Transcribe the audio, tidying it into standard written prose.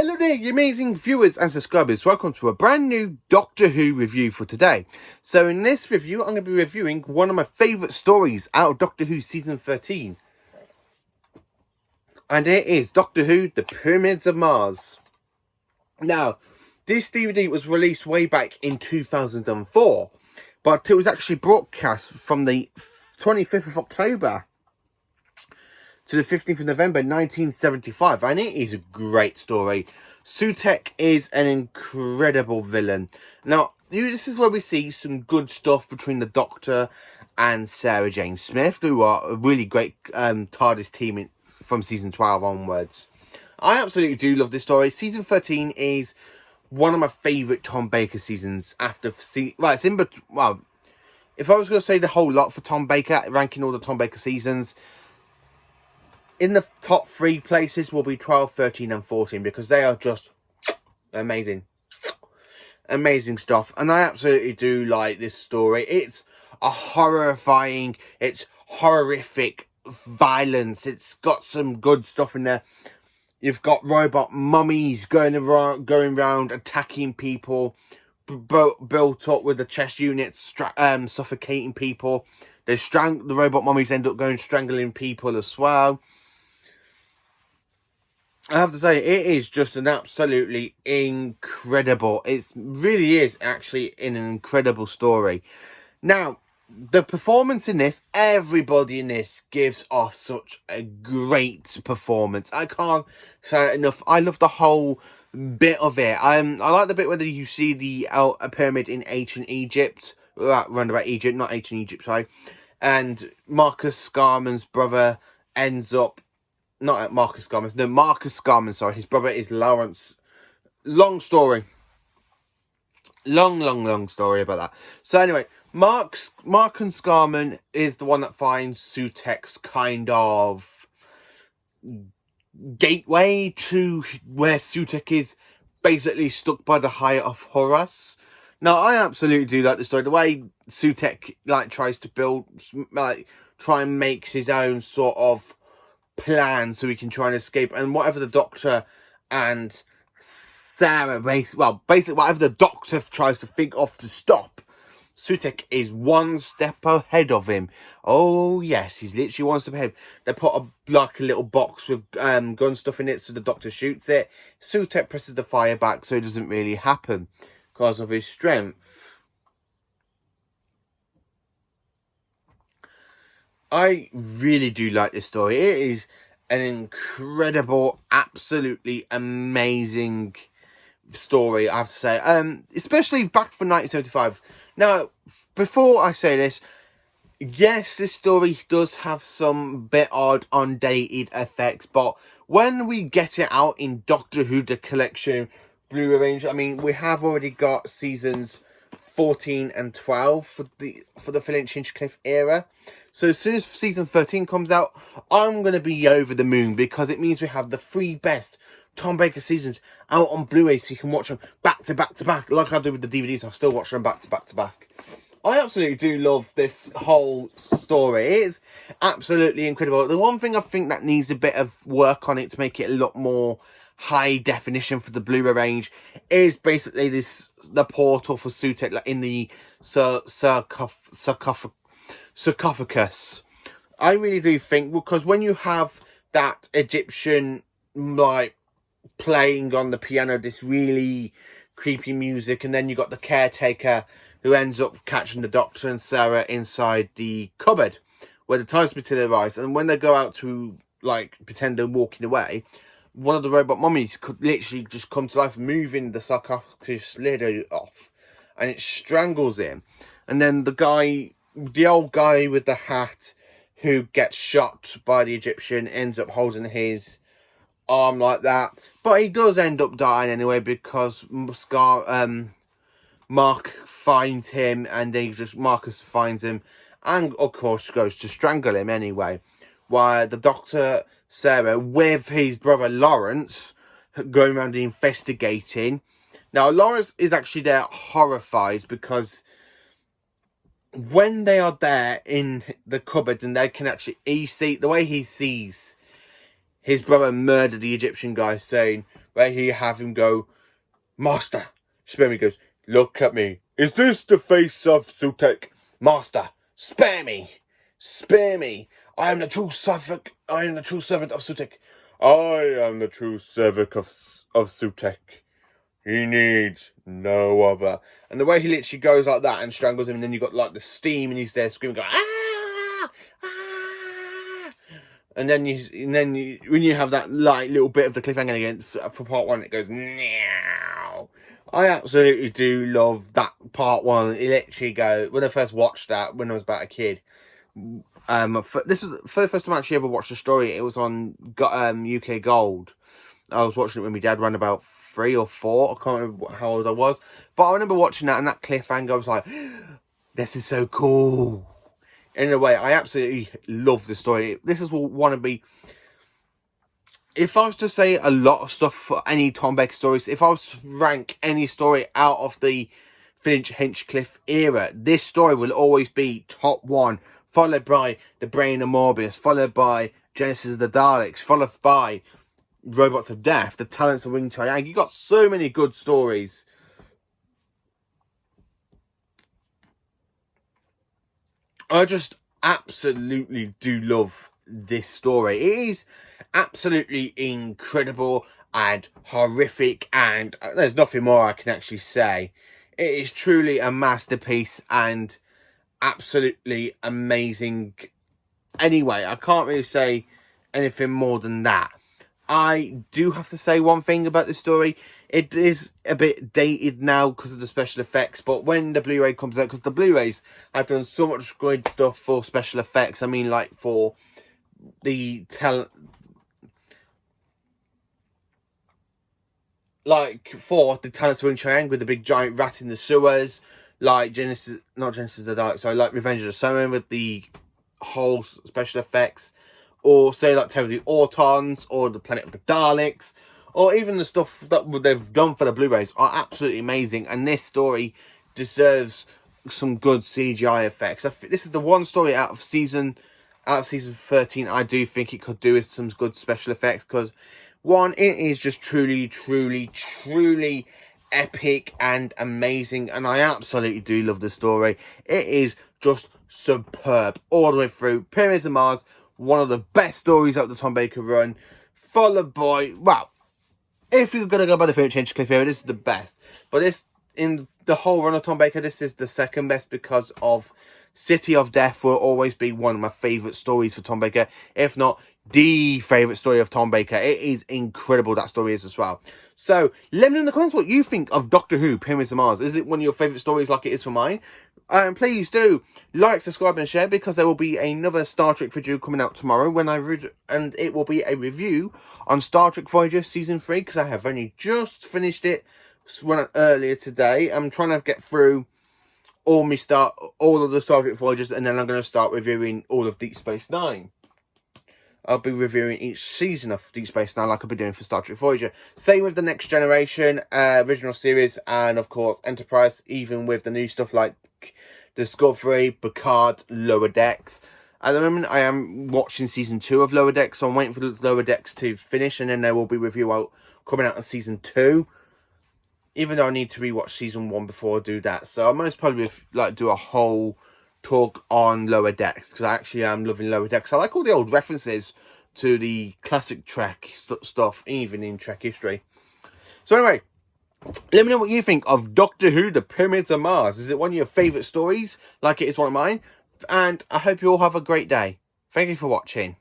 Hello there, you amazing viewers and subscribers. Welcome to a brand new Doctor Who review for today. So in this review, I'm going to be reviewing one of my favourite stories out of Doctor Who Season 13. And it is Doctor Who, The Pyramids of Mars. Now, this DVD was released way back in 2004. But it was actually broadcast from the 25th of October to the 15th of November 1975, and it is a great story. Sutekh is an incredible villain. Now, this is where we see some good stuff between the Doctor and Sarah Jane Smith, who are a really great TARDIS team from season 12 onwards. I absolutely do love this story. Season 13 is one of my favourite Tom Baker seasons after... if I was going to say the whole lot for Tom Baker, ranking all the Tom Baker seasons, in the top 3 places will be 12, 13 and 14 because they are just amazing. Amazing stuff. And I absolutely do like this story. It's a horrifying, it's horrific violence. It's got some good stuff in there. You've got robot mummies going around attacking people, built up with the chest units, suffocating people. The robot mummies end up strangling people as well. I have to say, it is just an absolutely incredible... It really is actually an incredible story. Now, the performance in this, everybody in this gives off such a great performance. I can't say it enough. I love the whole bit of it. I like the bit where you see the pyramid in ancient Egypt. Round about Egypt, not ancient Egypt, sorry. And Marcus Scarman's brother ends up... Not Marcus Scarman. No, Marcus Scarman, sorry. His brother is Lawrence. Long story. Long story about that. So anyway, Marcus Scarman is the one that finds Sutekh's kind of gateway to where Sutekh is basically stuck by the High of Horus. Now, I absolutely do like the story. The way Sutekh tries to build, try and makes his own sort of plan so he can try and escape, and whatever the Doctor and Sarah basically whatever the Doctor tries to think of to stop, Sutekh is one step ahead of him. Oh yes, he's literally one step ahead. They put a little box with gun stuff in it, so the Doctor shoots it. Sutekh presses the fire back so it doesn't really happen because of his strength. I really do like this story. It is an incredible, absolutely amazing story, I have to say. Especially back from 1975. Now, before I say this, yes, this story does have some bit odd, undated effects, but when we get it out in Doctor Who The Collection Blu-ray range, I mean, we have already got seasons 14 and 12 for the Flint Hinchcliffe era. So as soon as season 13 comes out, I'm going to be over the moon because it means we have the 3 best Tom Baker seasons out on Blu-ray so you can watch them back to back to back. Like I do with the DVDs, I'll still watch them back to back to back. I absolutely do love this whole story. It's absolutely incredible. The one thing I think that needs a bit of work on it to make it a lot more high definition for the Blu-ray range is basically the portal for Sutekh in the sarcophagus. I really do think, because when you have that Egyptian playing on the piano, this really creepy music, and then you got the caretaker who ends up catching the Doctor and Sarah inside the cupboard where the time materialises, and when they go out to pretend they're walking away, one of the robot mummies could literally just come to life, moving the sarcophagus lid off, and it strangles him. And then the old guy with the hat who gets shot by the Egyptian ends up holding his arm like that. But he does end up dying anyway because Mark finds him, and Marcus finds him, and of course goes to strangle him anyway. While the Doctor, Sarah, with his brother Lawrence, going around investigating. Now, Lawrence is actually there horrified because when they are there in the cupboard and they can actually... the way he sees his brother murder the Egyptian guy, saying, where he have him go, Master. Spare me goes, look at me. Is this the face of Sutekh? Master, spare me. Spare me. I am the true servant. I am the true servant of Sutekh. I am the true servant of Sutekh. He needs no other. And the way he literally goes like that and strangles him, and then you got like the steam, and he's there screaming, going, ah, ah. And then when you have that like little bit of the cliffhanger again for part one, it goes, meow. I absolutely do love that part one. It literally goes, when I first watched that when I was about a kid. This is for the first time I actually ever watched a story. It was on UK Gold. I was watching it when my dad ran about 3 or 4. I can't remember how old I was, but I remember watching that, and that cliffhanger, I was like, this is so cool. In a way, I absolutely love the story. This is one of me. If I was to say a lot of stuff for any Tom Baker stories, if I was to rank any story out of the Finch Hinchcliffe era, this story will always be top 1, followed by The Brain of Morbius, followed by Genesis of the Daleks, followed by Robots of Death, The Talents of Wing Chang. You got so many good stories. I just absolutely do love this story. It is absolutely incredible and horrific, and there's nothing more I can actually say. It is truly a masterpiece and absolutely amazing. Anyway, I can't really say anything more than that. I do have to say one thing about this story. It is a bit dated now because of the special effects, but when the Blu-ray comes out, because the Blu-rays have done so much great stuff for special effects. I mean, like for the Talents of Wing Chang with the big giant rat in the sewers, like not Genesis of the Dark, sorry, like Revenge of the Snowman with the whole special effects, or say like Terror of the Autons, or the Planet of the Daleks, or even the stuff that they've done for the Blu-rays are absolutely amazing. And this story deserves some good CGI effects. This is the one story out of season 13 I do think it could do with some good special effects, because one, it is just truly epic and amazing, and I absolutely do love the story. It is just superb all the way through. Pyramids of Mars, one of the best stories out of the Tom Baker run, followed by, well, if you're going to go by the Finch Hinchcliffe era, this is the best. But this, in the whole run of Tom Baker, this is the second best, because of City of Death will always be one of my favourite stories for Tom Baker, if not the favourite story of Tom Baker. It is incredible, that story is as well. So, let me know in the comments what you think of Doctor Who, Pyramids of Mars. Is it one of your favourite stories like it is for mine? And please do like, subscribe and share, because there will be another Star Trek video coming out tomorrow, and it will be a review on Star Trek Voyager Season 3, because I have only just finished it earlier today. I'm trying to get through all of the Star Trek Voyagers, and then I'm going to start reviewing all of Deep Space Nine. I'll be reviewing each season of Deep Space Nine like I've been doing for Star Trek Voyager. Same with the Next Generation, original series, and of course Enterprise, even with the new stuff like Discovery, Picard, Lower Decks. At the moment, I am watching Season 2 of Lower Decks, so I'm waiting for the Lower Decks to finish, and then there will be review coming out of Season 2. Even though I need to rewatch Season 1 before I do that. So I most probably do a whole talk on Lower Decks, because I actually am loving Lower Decks. I like all the old references to the classic Trek stuff, even in Trek history. So anyway, let me know what you think of Doctor Who, The Pyramids of Mars. Is it one of your favourite stories, like it is one of mine? And I hope you all have a great day. Thank you for watching.